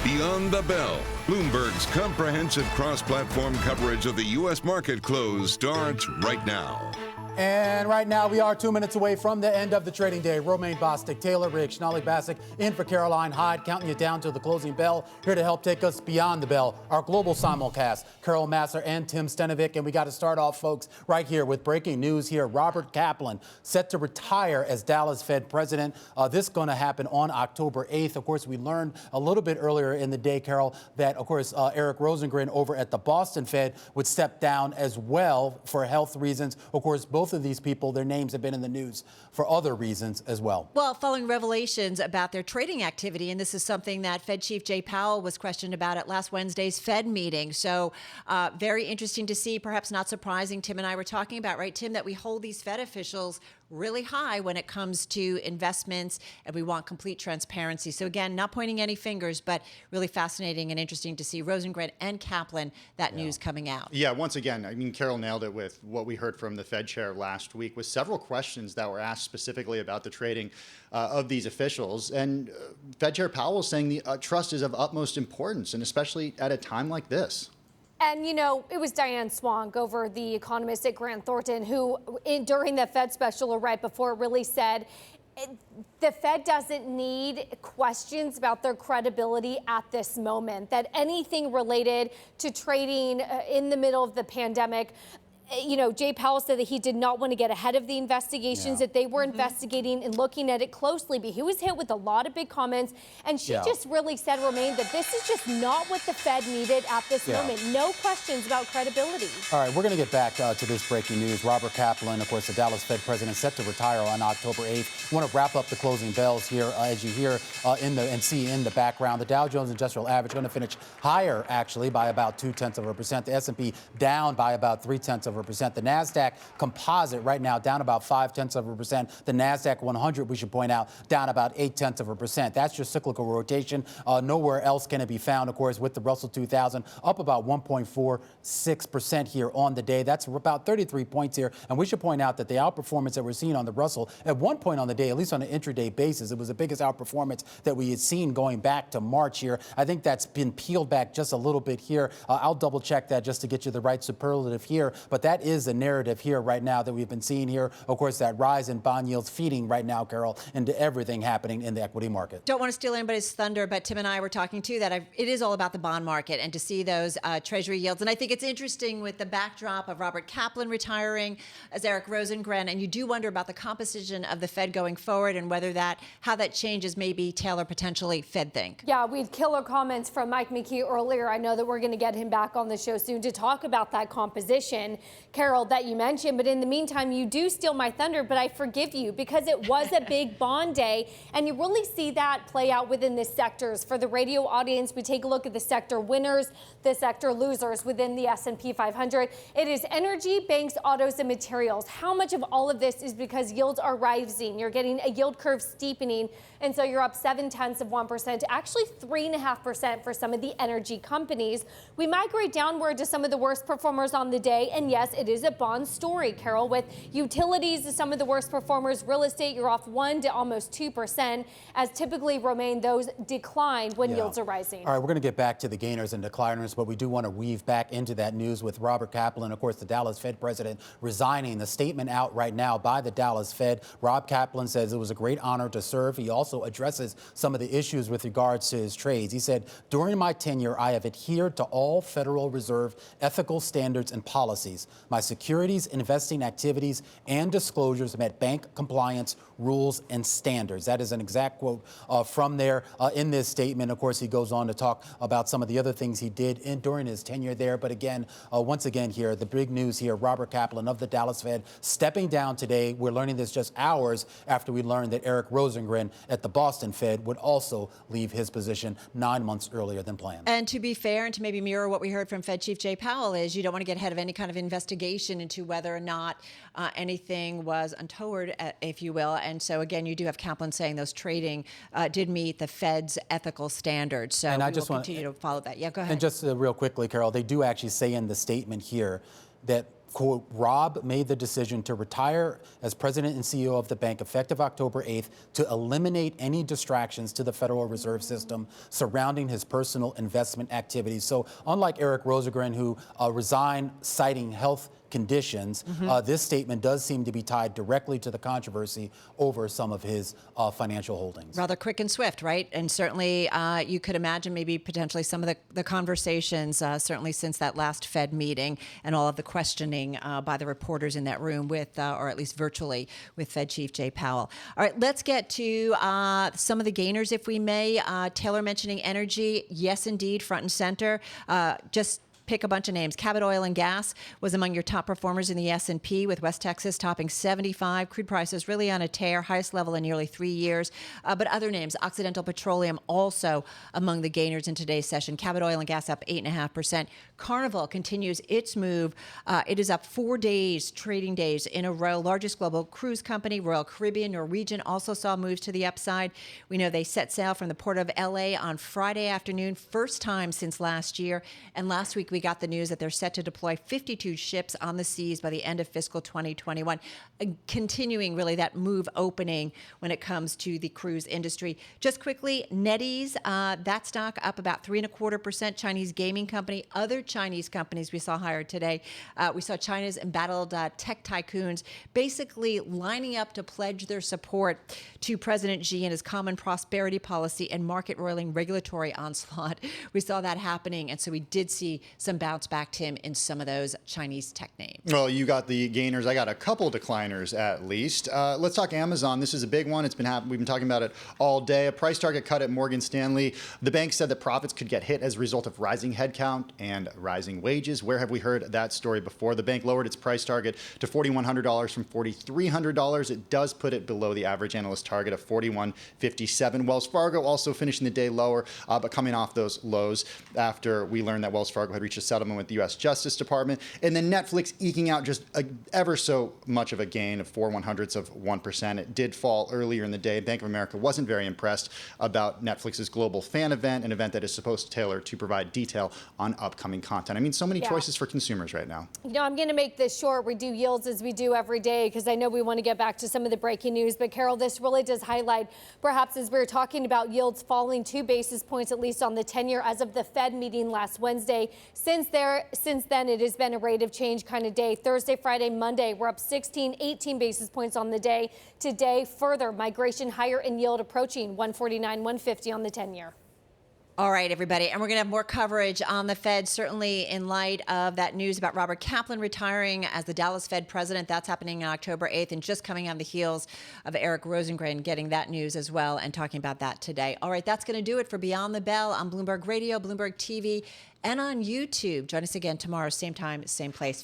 Beyond the Bell, Bloomberg's comprehensive cross-platform coverage of the U.S. market close starts right now. And right now, we are 2 minutes away from the end of the trading day. Romaine Bostick, Taylor Riggs, Sonali Basak in for Caroline Hyde, counting you down to the closing bell. Here to help take us beyond the bell, our global simulcast, Carol Massar and Tim Stenovec. And we got to start off, folks, right here with breaking news here. Robert Kaplan set to retire as Dallas Fed president. This is going to happen on October 8th. Of course, we learned a little bit earlier in the day, Carol, that, of course, Eric Rosengren over at the Boston Fed would step down as well for health reasons. Of course, both of these people, their names have been in the news for other reasons as well. Well, following revelations about their trading activity, and this is something that Fed Chief Jay Powell was questioned about at last Wednesday's Fed meeting. So very interesting to see, perhaps not surprising. Tim and I were talking about, right, Tim, that we hold these Fed officials really high when it comes to investments, and we want complete transparency. So again, not pointing any fingers, but really fascinating and interesting to see Rosengren and Kaplan, that news coming out. Yeah, once again, I mean, Carol nailed it with what we heard from the Fed chair last week, with several questions that were asked specifically about the trading of these officials. And Fed Chair Powell is saying the trust is of utmost importance, and especially at a time like this. And, you know, it was Diane Swank, over the economist at Grant Thornton, who during the Fed special or right before really said the Fed doesn't need questions about their credibility at this moment, that anything related to trading in the middle of the pandemic, you know, Jay Powell said that he did not want to get ahead of the investigations, that they were investigating and looking at it closely. But he was hit with a lot of big comments. And she just really said, Romaine, that this is just not what the Fed needed at this moment. No questions about credibility. All right, we're going to get back to this breaking news. Robert Kaplan, of course, the Dallas Fed president, set to retire on October 8th. I want to wrap up the closing bells here, as you hear and see in the background. The Dow Jones Industrial Average going to finish higher, actually, by about 0.2%. The S&P down by about 0.3%. The NASDAQ composite right now down about 0.5%. The NASDAQ 100, we should point out, down about 0.8%. That's your cyclical rotation. Nowhere else can it be found, of course, with the Russell 2000 up about 1.46% here on the day. That's about 33 points here. And we should point out that the outperformance that we're seeing on the Russell, at one point on the day, at least on an intraday basis, it was the biggest outperformance that we had seen going back to March here. I think that's been peeled back just a little bit here. I'll double check that just to get you the right superlative here. But that is the narrative here right now that we've been seeing here. Of course, that rise in bond yields feeding right now, Carol, into everything happening in the equity market. Don't want to steal anybody's thunder, but Tim and I were talking too that it is all about the bond market and to see those Treasury yields. And I think it's interesting with the backdrop of Robert Kaplan retiring as Eric Rosengren, and you do wonder about the composition of the Fed going forward and whether how that changes maybe Taylor potentially Fed think. Yeah, we had killer comments from Mike McKee earlier. I know that we're going to get him back on the show soon to talk about that composition, Carol, that you mentioned. But in the meantime, you do steal my thunder, but I forgive you because it was a big bond day. And you really see that play out within the sectors. For the radio audience, we take a look at the sector winners, the sector losers within the S&P 500. It is energy, banks, autos, and materials. How much of all of this is because yields are rising? You're getting a yield curve steepening. And so you're up 0.7% to actually 3.5% for some of the energy companies. We migrate downward to some of the worst performers on the day. And yes, it is a bond story, Carol, with utilities, some of the worst performers. Real estate, you're off 1 to almost 2%, as typically, Romaine, those decline when yields are rising. All right, we're going to get back to the gainers and decliners, but we do want to weave back into that news with Robert Kaplan, of course, the Dallas Fed president, resigning. The statement out right now by the Dallas Fed. Rob Kaplan says it was a great honor to serve. He also addresses some of the issues with regards to his trades. He said, during my tenure, I have adhered to all Federal Reserve ethical standards and policies. My securities investing activities and disclosures met bank compliance rules and standards. That is an exact quote from there in this statement. Of course, he goes on to talk about some of the other things he did during his tenure there. But again, once again here, the big news here, Robert Kaplan of the Dallas Fed stepping down today. We're learning this just hours after we learned that Eric Rosengren at the Boston Fed would also leave his position 9 months earlier than planned. And to be fair and to maybe mirror what we heard from Fed Chief Jay Powell is you don't want to get ahead of any kind of investigation into whether or not anything was untoward, if you will. And so, again, you do have Kaplan saying those trading did meet the Fed's ethical standards. So and I just will continue to follow that. Yeah, go ahead. And just real quickly, Carol, they do actually say in the statement here that quote, Rob made the decision to retire as president and CEO of the bank effective October 8th to eliminate any distractions to the Federal Reserve System surrounding his personal investment activities. So unlike Eric Rosengren, who resigned citing health conditions, this statement does seem to be tied directly to the controversy over some of his financial holdings. Rather quick and swift, right? And certainly you could imagine maybe potentially some of the conversations, certainly since that last Fed meeting and all of the questioning by the reporters in that room with, or at least virtually, with Fed Chief Jay Powell. All right, let's get to some of the gainers, if we may. Taylor mentioning energy. Yes, indeed, front and center. Just pick a bunch of names. Cabot Oil and Gas was among your top performers in the S&P, with West Texas topping 75. Crude prices really on a tear, highest level in nearly 3 years. But other names, Occidental Petroleum also among the gainers in today's session. Cabot Oil and Gas up 8.5%. Carnival continues its move. It is up 4 days, trading days in a row. Largest global cruise company, Royal Caribbean, Norwegian also saw moves to the upside. We know they set sail from the port of LA on Friday afternoon, first time since last year. And last week we got the news that they're set to deploy 52 ships on the seas by the end of fiscal 2021, continuing really that move opening when it comes to the cruise industry. Just quickly, NetEase, that stock up about 3.25%. Chinese gaming company. Other Chinese companies we saw higher today. We saw China's embattled tech tycoons basically lining up to pledge their support to President Xi and his common prosperity policy and market-roiling regulatory onslaught. We saw that happening, and so we did see some bounce back, Tim, in some of those Chinese tech names. Well, you got the gainers. I got a couple decliners at least. Let's talk Amazon. This is a big one. It's been happening. We've been talking about it all day. A price target cut at Morgan Stanley. The bank said that profits could get hit as a result of rising headcount and rising wages. Where have we heard that story before? The bank lowered its price target to $4,100 from $4,300. It does put it below the average analyst target of $4,157. Wells Fargo also finishing the day lower, but coming off those lows after we learned that Wells Fargo had reached a settlement with the U.S. Justice Department. And then Netflix eking out just ever so much of a gain of 0.04%. It did fall earlier in the day. Bank of America wasn't very impressed about Netflix's Global Fan Event, an event that is supposed to tailor to provide detail on upcoming content. I mean, so many choices for consumers right now. You know, I'm going to make this short. We do yields as we do every day because I know we want to get back to some of the breaking news. But Carol, this really does highlight, perhaps as we were talking about yields falling 2 basis points, at least on the 10-year as of the Fed meeting last Wednesday. Since then, it has been a rate of change kind of day. Thursday, Friday, Monday, we're up 16, 18 basis points on the day. Today, further migration higher in yield, approaching 149, 150 on the 10-year. All right, everybody. And we're going to have more coverage on the Fed, certainly in light of that news about Robert Kaplan retiring as the Dallas Fed president. That's happening on October 8th and just coming on the heels of Eric Rosengren getting that news as well and talking about that today. All right, that's going to do it for Beyond the Bell on Bloomberg Radio, Bloomberg TV, and on YouTube. Join us again tomorrow, same time, same place.